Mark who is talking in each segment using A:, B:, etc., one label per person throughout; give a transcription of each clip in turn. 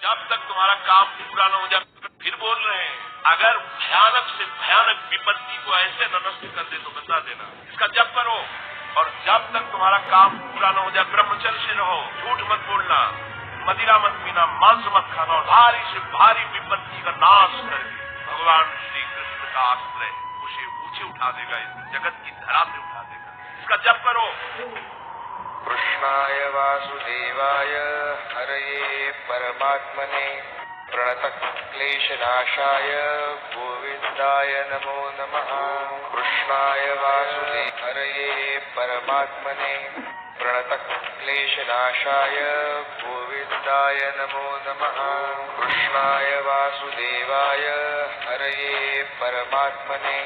A: जब तक तुम्हारा काम पूरा न हो जाए, फिर बोल रहे हैं अगर भयानक से भयानक विपत्ति को ऐसे नष्ट कर दे तो बता देना, इसका जप करो। और जब तक तुम्हारा काम पूरा न हो जाए ब्रह्मचर्य से रहो, झूठ मत बोलना, मदिरा मत पीना, मांस मत खाना, और भारी से भारी विपत्ति का नाश करके भगवान श्री कृष्ण का आश्रय उसे ऊंचे उठा देगा, इस जगत की धरा से उठा देगा। इसका जप करो।
B: कृष्णाय वासुदेवाय हरये परमात्मने प्रणतक्लेशनाशाय गोविन्दाय नमो नमः। कृष्णाय वासुदेवाय हरये परमात्मने प्रणतक्लेशनाशाय गोविन्दाय नमो नमः। कृष्णाय वासुदेवाय हरये परमात्मने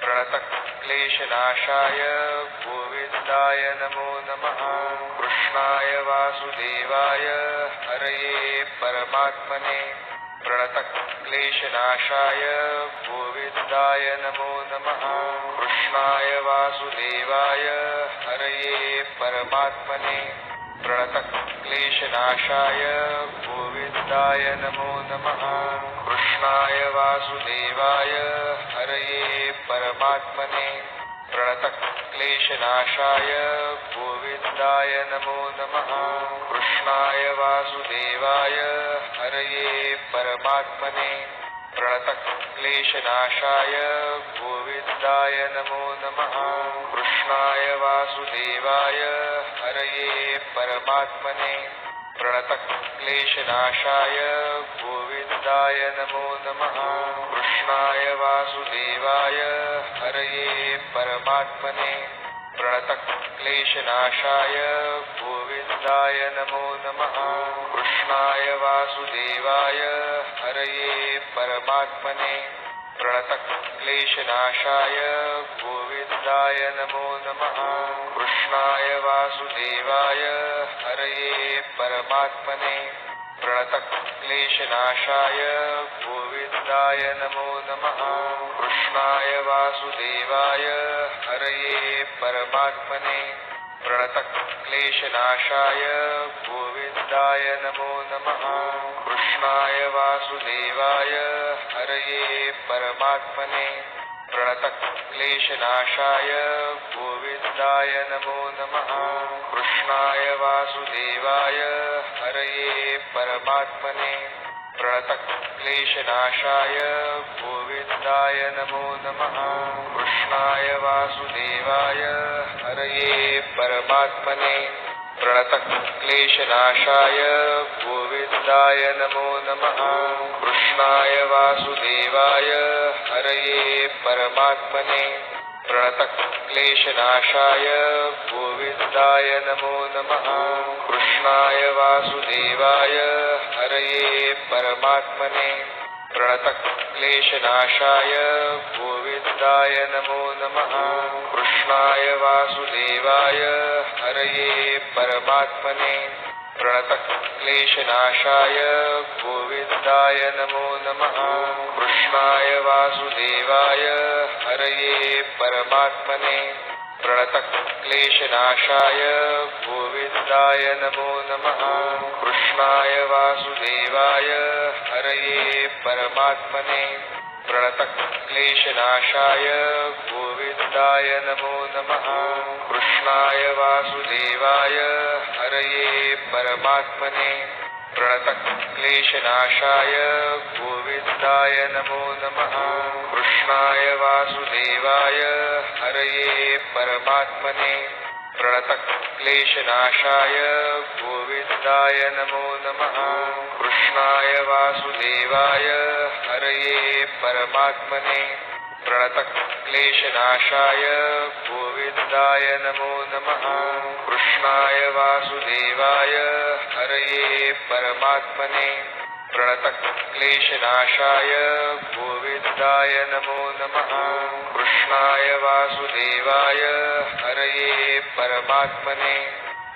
B: प्रणतक्लेशनाशाय गोविन्दाय नमो नमः। कृष्णाय वासुदेवाय हरये परमात्मने प्रणतक्लेशनाशाय गोविन्दाय नमो नमः। कृष्णाय वासुदेवाय हरये परमात्मने प्रणतक्लेशनाशाय गोविन्दाय नमो नमः। कृष्णाय वासुदेवाय हरये परमात्मने प्रणतक्लेशनाशाय गोविन्दाय नमो नमः। कृष्णाय वासुदेवाय हरये परमात्मने प्रणतक्लेशनाशाय गोविन्दाय नमो नमः। कृष्णाय वासुदेवाय हरये परमात्मने प्रणतक्लेशनाशाय गोविन्दाय नमो नमः। कृष्णाय वासुदेवाय हरये परमात्मने प्रणतक्लेशनाशाय गोविन्दाय नमो नमः। कृष्णाय वासुदेवाय हरये परमात्मने प्रणतक्लेशनाशाय गोविन्दाय नमो नमः। कृष्णाय वासुदेवाय हरये परमात्मने प्रणतक्लेशनाशाय गोविन्दाय नमो नमः। कृष्णाय वासुदेवाय हरये परमात्मने प्रणतक्लेशनाशाय गोविन्दाय नमो नमः। कृष्णाय वासुदेवाय हरये परमात्मने प्रणतक्लेशनाशाय गोविन्दाय नमो नमः। कृष्णाय वासुदेवाय हरये परमात्मने प्रणतक्लेशनाशाय गोविन्दाय नमो नमः। कृष्णाय वासुदेवाय हरये परमात्मने प्रणतक्लेशनाशाय गोविन्दाय नमो नमः। कृष्णाय वासुदेवाय हरये परमात्मने प्रणतक्लेशनाशाय गोविन्दाय नमो नमः। कृष्णाय वासुदेवाय हरये परमात्मने प्रणतक्लेशनाशाय गोविन्दाय नमो नमः। कृष्णाय वासुदेवाय हरये परमात्मने प्रणतक्लेशनाशाय गोविन्दाय नमो नमः। कृष्णाय वासुदेवाय हरये परमात्मने प्रणतक्लेशनाशाय गोविन्दाय नमो नमः। कृष्णाय वासुदेवाय हरये परमात्मने प्रणतक्लेशनाशाय गोविन्दाय नमो नमः। कृष्णाय वासुदेवाय हरये परमात्मने प्रणतक्लेशनाशाय गोविन्दाय नमो नमः। कृष्णाय वासुदेवाय हरये परमात्मने प्रणतक्लेशनाशाय गोविन्दाय नमो नमः। कृष्णाय वासुदेवाय हरये परमात्मने प्रणतक्लेशनाशाय गोविन्दाय नमो नमः। कृष्णाय वासुदेवाय हरये परमात्मने प्रणतक्लेशनाशाय गोविन्दाय नमो नमः। कृष्णाय वासुदेवाय हरये परमात्मने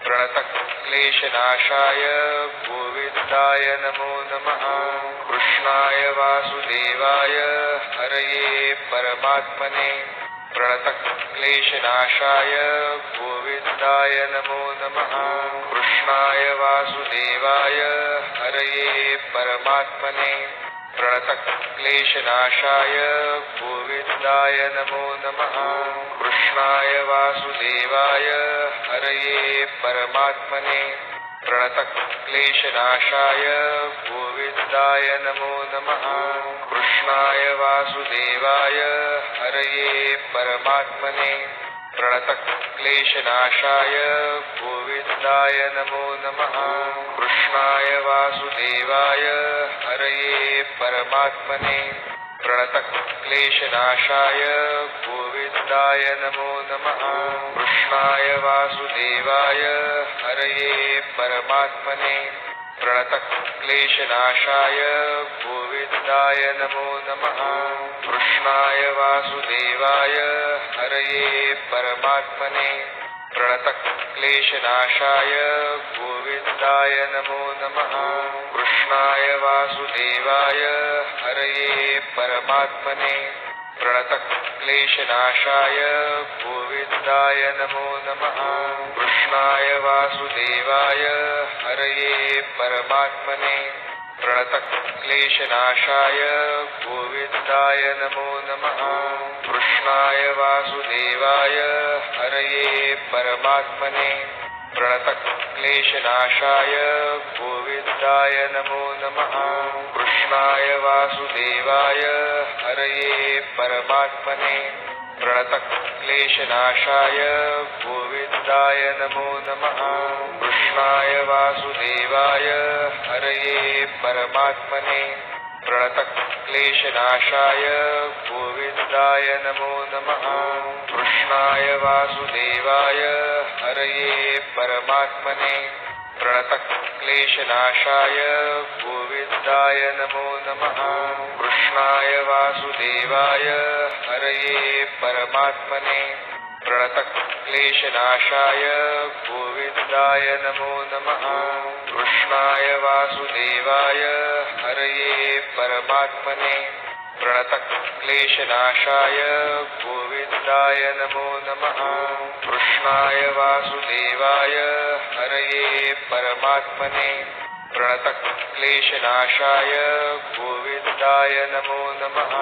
B: प्रणतक्लेशनाशाय गोविन्दाय नमो नमः। कृष्णाय वासुदेवाय हरये परमात्मने प्रणतक्लेशनाशाय गोविन्दाय नमो नमः। कृष्णाय वासुदेवाय हरये परमात्मने प्रणतक्लेशनाशाय गोविन्दाय नमो नमः। कृष्णाय वासुदेवाय हरये परमात्मने प्रणतक्लेशनाशाय गोविन्दाय नमो नमः। कृष्णाय वासुदेवाय हरये परमात्मने प्रणतक्लेशनाशाय गोविन्दाय नमो नमः। कृष्णाय वासुदेवाय हरये परमात्मने प्रणतक्लेशनाशाय गोविन्दाय नमो नमः। कृष्णाय वासुदेवाय हरये परमात्मने प्रणतक्लेशनाशाय गोविन्दाय नमो नमः। कृष्णाय वासुदेवाय हरये परमात्मने प्रणतक्लेशनाशाय गोविन्दाय नमो नमः। कृष्णाय वासुदेवाय हरये परमात्मने प्रणतक्लेशनाशाय गोविन्दाय नमो नमः। कृष्णाय वासुदेवाय हरये परमात्मने प्रणतक्लेशनाशाय गोविन्दाय नमो नमः। कृष्णाय वासुदेवाय हरये परमात्मने प्रणतक्लेशनाशाय गोविन्दाय नमो नमः। कृष्णाय वासुदेवाय हरये परमात्मने प्रणतक्लेशनाशाय गोविन्दाय नमो नमः। कृष्णाय वासुदेवाय हरये परमात्मने प्रणतक्लेशनाशाय गोविन्दाय नमो नमः। कृष्णाय वासुदेवाय हरये परमात्मने प्रणतक्लेशनाशाय गोविन्दाय नमो नमः। कृष्णाय वासुदेवाय हरये परमात्मने प्रणतक्लेशनाशाय गोविन्दाय नमो नमः। कृष्णाय वासुदेवाय हरये परमात्मने प्रणतक्लेशनाशाय गोविन्दाय नमो नमः। कृष्णाय वासुदेवाय हरये परमात्मने प्रणतक्लेशनाशाय गोविन्दाय नमो नमः।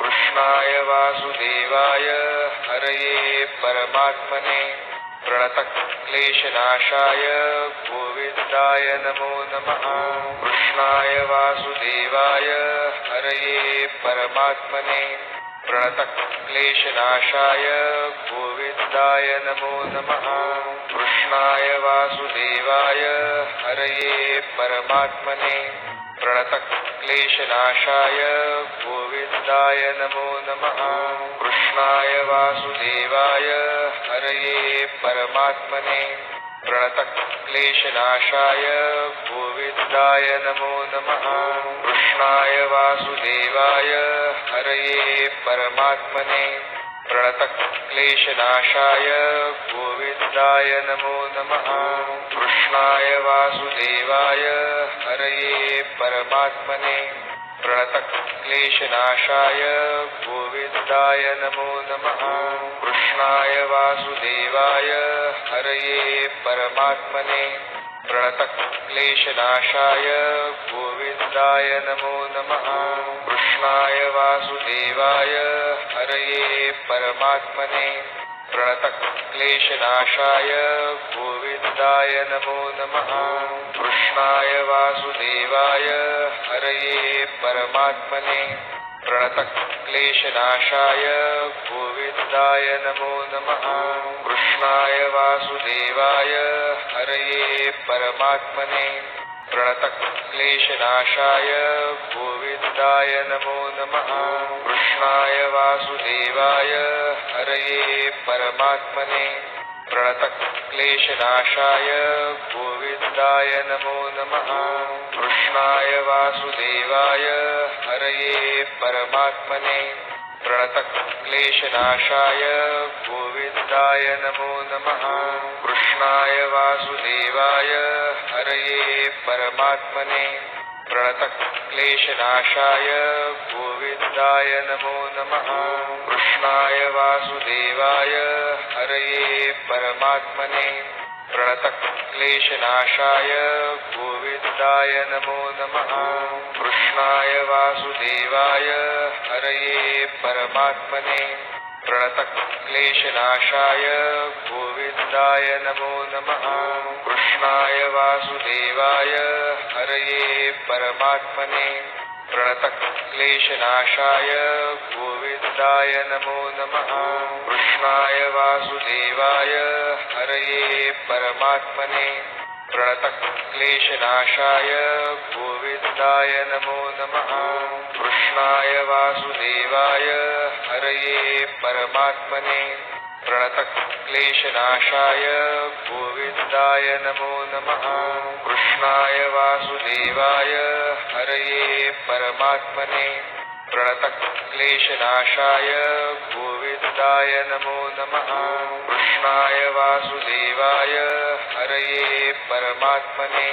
B: कृष्णाय वासुदेवाय हरये परमात्मने प्रणतक्लेशनाशाय गोविन्दाय नमो नमः। कृष्णाय वासुदेवाय हरये परमात्मने प्रणतक्लेशनाशाय गोविन्दाय नमो नमः। कृष्णाय वासुदेवाय हरये परमात्मने प्रणतक्लेशनाशाय गोविन्दाय नमो नमः। कृष्णाय वासुदेवाय हरये परमात्मने प्रणतक्लेशनाशाय गोविन्दाय नमो नमः। कृष्णाय वासुदेवाय हरये परमात्मने प्रणतक्लेशनाशाय गोविन्दाय नमो नमः। कृष्णाय वासुदेवाय हरये परमात्मने प्रणतक्लेशनाशाय गोविन्दाय नमो नमः। कृष्णाय वासुदेवाय हरये परमात्मने प्रणतक्लेशनाशाय गोविन्दाय नमो नमः। कृष्णाय वासुदेवाय हरये परमात्मने प्रणतक्लेशनाशाय गोविन्दाय नमो नमः। कृष्णाय वासुदेवाय हरये परमात्मने प्रणतक्लेशनाशाय गोविन्दाय नमो नमः। कृष्णाय वासुदेवाय हरये परमात्मने प्रणतक्लेशनाशाय गोविन्दाय नमो नमः। कृष्णाय वासुदेवाय हरये परमात्मने प्रणतक्लेशनाशाय गोविन्दाय नमो नमः। कृष्णाय वासुदेवाय हरये परमात्मने प्रणतक्लेशनाशाय गोविन्दाय नमो नमः। कृष्णाय वासुदेवाय हरये परमात्मने प्रणतक्लेशनाशाय गोविन्दाय नमो नमः। कृष्णाय वासुदेवाय हरये परमात्मने प्रणतक्लेशनाशाय गोविन्दाय नमो नमः। कृष्णाय वासुदेवाय हरये परमात्मने प्रणतक्लेशनाशाय गोविन्दाय नमो नमः। कृष्णाय वासुदेवाय हरये परमात्मने प्रणतक्लेशनाशाय गोविन्दाय नमो नमः। कृष्णाय वासुदेवाय हरये परमात्मने प्रणतक्लेशनाशाय गोविन्दाय नमो नमः। कृष्णाय वासुदेवाय हरये परमात्मने प्रणतक्लेशनाशाय गोविन्दाय नमो नमः। कृष्णाय वासुदेवाय हरये परमात्मने प्रणतक्लेशनाशाय गोविन्दाय नमो नमः। कृष्णाय वासुदेवाय हरये परमात्मने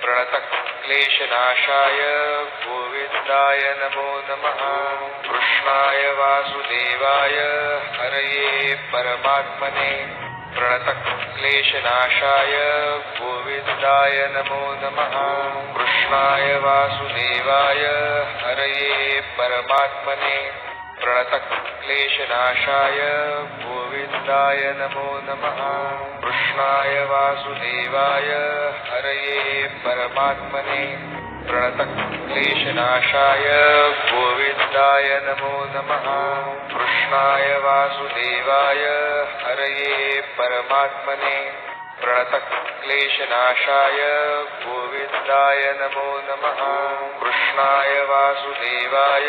B: प्रणतक्लेशनाशाय गोविन्दाय नमो नमः। कृष्णाय वासुदेवाय हरये परमात्मने प्रणतक्लेशनाशाय गोविन्दाय नमो नमः। कृष्णाय वासुदेवाय हरये परमात्मने प्रणतक्लेशनाशाय गोविन्दाय नमो नमः। कृष्णाय वासुदेवाय हरये परमात्मने प्रणतक्लेशनाशाय गोविन्दाय नमो नमः। कृष्णाय वासुदेवाय हरये परमात्मने प्रणतक्लेशनाशाय गोविन्दाय नमो नमः। कृष्णाय वासुदेवाय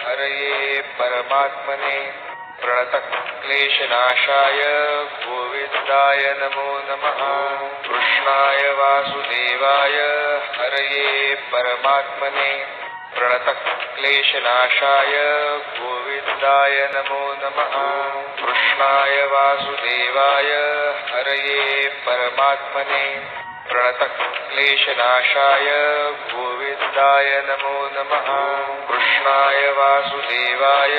B: हरये परमात्मने प्रणतक्लेशनाशाय गोविन्दाय नमो नमः। कृष्णाय वासुदेवाय हरये परमात्मने प्रणतक्लेशनाशाय गोविन्दाय नमो नमः। कृष्णाय वासुदेवाय हरये परमात्मने प्रणतक्लेशनाशाय गोविन्दाय नमो नमः। कृष्णाय वासुदेवाय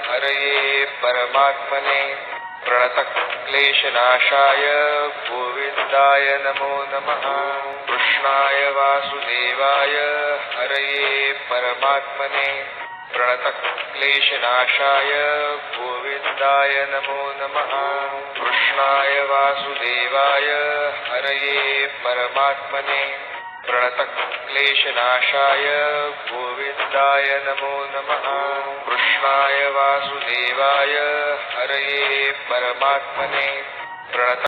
B: हरये परमात्मने प्रणतक्लेशनाशाय गोविन्दाय नमो नमः। कृष्णाय वासुदेवाय हरये परमात्मने प्रणतक्लेशनाशाय गोविन्दाय नमो नमः। कृष्णाय वासुदेवाय हरये परमात्मने प्रणतक्लेशनाशाय गोविन्दाय नमो नमः। कृष्णाय वासुदेवाय हरये परमात्मने